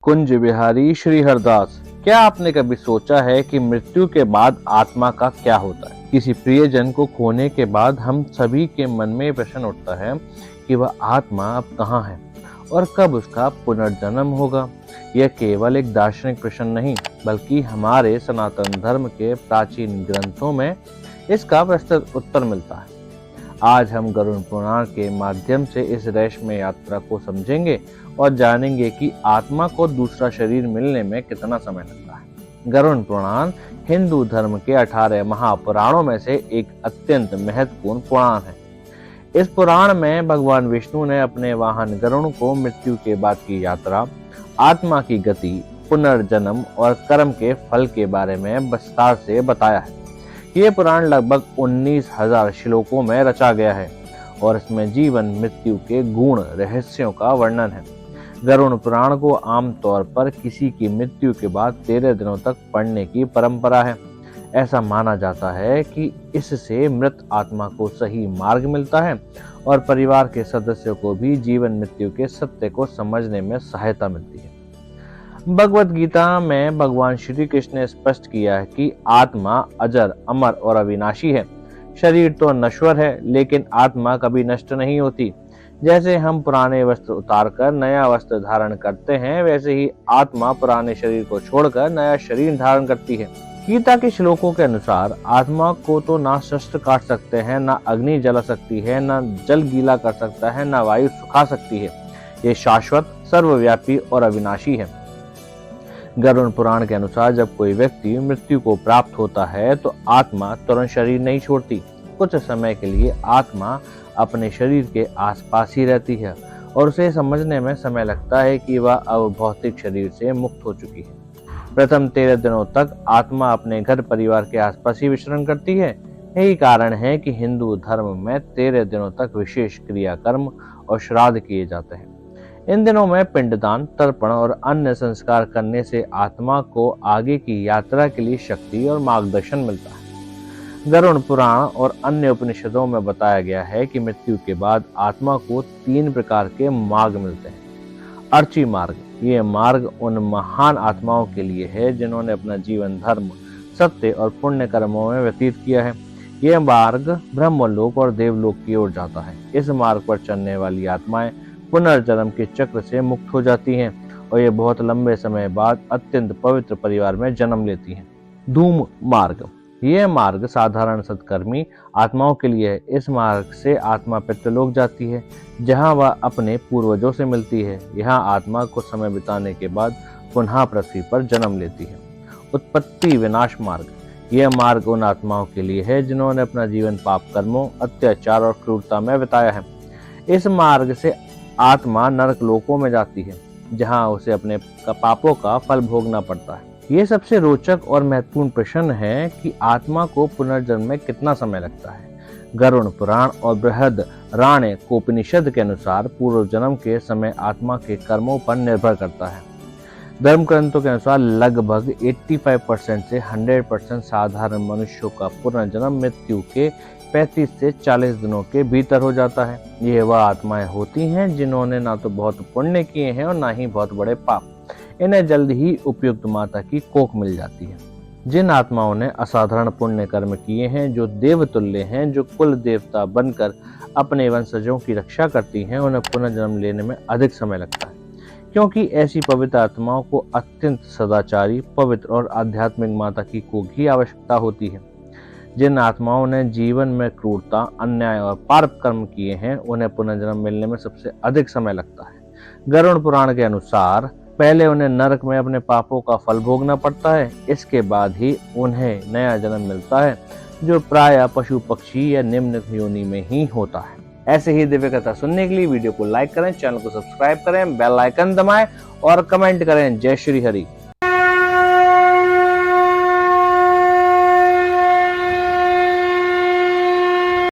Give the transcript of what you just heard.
कुंज बिहारी श्री हरदास। क्या आपने कभी सोचा है कि मृत्यु के बाद आत्मा का क्या होता है? किसी प्रियजन को खोने के बाद हम सभी के मन में प्रश्न उठता है कि वह आत्मा अब कहाँ है और कब उसका पुनर्जन्म होगा। यह केवल एक दार्शनिक प्रश्न नहीं, बल्कि हमारे सनातन धर्म के प्राचीन ग्रंथों में इसका विस्तृत उत्तर मिलता है। आज हम गरुड़ पुराण के माध्यम से इस रहस्यमय यात्रा को समझेंगे और जानेंगे कि आत्मा को दूसरा शरीर मिलने में कितना समय लगता है। गरुड़ पुराण हिंदू धर्म के 18 महापुराणों में से एक अत्यंत महत्वपूर्ण पुराण है। इस पुराण में भगवान विष्णु ने अपने वाहन गरुड़ को मृत्यु के बाद की यात्रा, आत्मा की गति, पुनर्जन्म और कर्म के फल के बारे में विस्तार से बताया है। ये पुराण लगभग 19,000 श्लोकों में रचा गया है और इसमें जीवन मृत्यु के गुण रहस्यों का वर्णन है। गरुड़ पुराण को आमतौर पर किसी की मृत्यु के बाद 13 दिनों तक पढ़ने की परंपरा है। ऐसा माना जाता है कि इससे मृत आत्मा को सही मार्ग मिलता है और परिवार के सदस्यों को भी जीवन मृत्यु के सत्य को समझने में सहायता मिलती है। भगवत गीता में भगवान श्री कृष्ण ने स्पष्ट किया है कि आत्मा अजर, अमर और अविनाशी है। शरीर तो नश्वर है, लेकिन आत्मा कभी नष्ट नहीं होती। जैसे हम पुराने वस्त्र उतारकर नया वस्त्र धारण करते हैं, वैसे ही आत्मा पुराने शरीर को छोड़कर नया शरीर धारण करती है। गीता के श्लोकों के अनुसार आत्मा को तो ना शस्त्र काट सकते हैं, ना अग्नि जला सकती है, ना जल गीला कर सकता है, ना वायु सुखा सकती है। ये शाश्वत, सर्वव्यापी और अविनाशी है। गरुड़ पुराण के अनुसार जब कोई व्यक्ति मृत्यु को प्राप्त होता है तो आत्मा तुरंत शरीर नहीं छोड़ती। कुछ समय के लिए आत्मा अपने शरीर के आसपास ही रहती है और उसे समझने में समय लगता है कि वह अब भौतिक शरीर से मुक्त हो चुकी है। प्रथम 13 दिनों तक आत्मा अपने घर परिवार के आसपास ही विचरण करती है। यही कारण है कि हिंदू धर्म में 13 दिनों तक विशेष क्रियाकर्म और श्राद्ध किए जाते हैं। इन दिनों में पिंडदान, तर्पण और अन्य संस्कार करने से आत्मा को आगे की यात्रा के लिए शक्ति और मार्गदर्शन मिलता है। गरुड़ पुराण और अन्य उपनिषदों में बताया गया है कि मृत्यु के बाद आत्मा को 3 प्रकार के मार्ग मिलते हैं। अर्ची मार्ग, ये मार्ग उन महान आत्माओं के लिए है जिन्होंने अपना जीवन धर्म, सत्य और पुण्य कर्मों में व्यतीत किया है। यह मार्ग ब्रह्मलोक और देवलोक की ओर जाता है। इस मार्ग पर चलने वाली आत्माएं पुनर्जन्म के चक्र से मुक्त हो जाती हैं और ये बहुत लंबे समय बाद अत्यंत पवित्र परिवार में जन्म लेती हैं। धूम मार्ग, यह मार्ग साधारण सत्कर्मी आत्माओं के लिए है। इस मार्ग से आत्मा पितृलोक जाती है, जहां वह अपने पूर्वजों से मिलती है। यहाँ आत्मा को समय बिताने के बाद पुनः पृथ्वी पर जन्म लेती है। उत्पत्ति विनाश मार्ग, यह मार्ग उन आत्माओं के लिए है जिन्होंने अपना जीवन पाप कर्मों, अत्याचार और क्रूरता में बिताया है। इस मार्ग से आत्मा नरक लोकों में जाती है, जहां उसे अपने पापों का फल भोगना पड़ता है। ये सबसे रोचक और महत्वपूर्ण प्रश्न है कि आत्मा को पुनर्जन्म में कितना समय लगता है। गरुड़ पुराण और बृहदारण्यकोपनिषद के अनुसार पूर्व जन्म के समय आत्मा के कर्मों पर निर्भर करता है। धर्म ग्रंथों के अनुसार लगभग 85% से 100% साधारण मनुष्यों का पुनर्जन्म मृत्यु के 35 से 40 दिनों के भीतर हो जाता है। ये वह आत्माएं होती हैं जिन्होंने ना तो बहुत पुण्य किए हैं और ना ही बहुत बड़े पाप। इन्हें जल्द ही उपयुक्त माता की कोख मिल जाती है। जिन आत्माओं ने असाधारण पुण्य कर्म किए हैं, जो देवतुल्य हैं, जो कुल देवता बनकर अपने वंशजों की रक्षा करती हैं, उन्हें पुनर्जन्म लेने में अधिक समय लगता है, क्योंकि ऐसी पवित्र आत्माओं को अत्यंत सदाचारी, पवित्र और आध्यात्मिक माता की कोख की आवश्यकता होती है। जिन आत्माओं ने जीवन में क्रूरता, अन्याय और पाप कर्म किए हैं, उन्हें पुनर्जन्म मिलने में सबसे अधिक समय लगता है। गरुड़ पुराण के अनुसार पहले उन्हें नरक में अपने पापों का फल भोगना पड़ता है, इसके बाद ही उन्हें नया जन्म मिलता है, जो प्रायः पशु पक्षी या निम्न योनि में ही होता है। ऐसे ही दिव्य कथा सुनने के लिए वीडियो को लाइक करें, चैनल को सब्सक्राइब करें, बेल आइकन दबाएं और कमेंट करें। जय श्री हरि।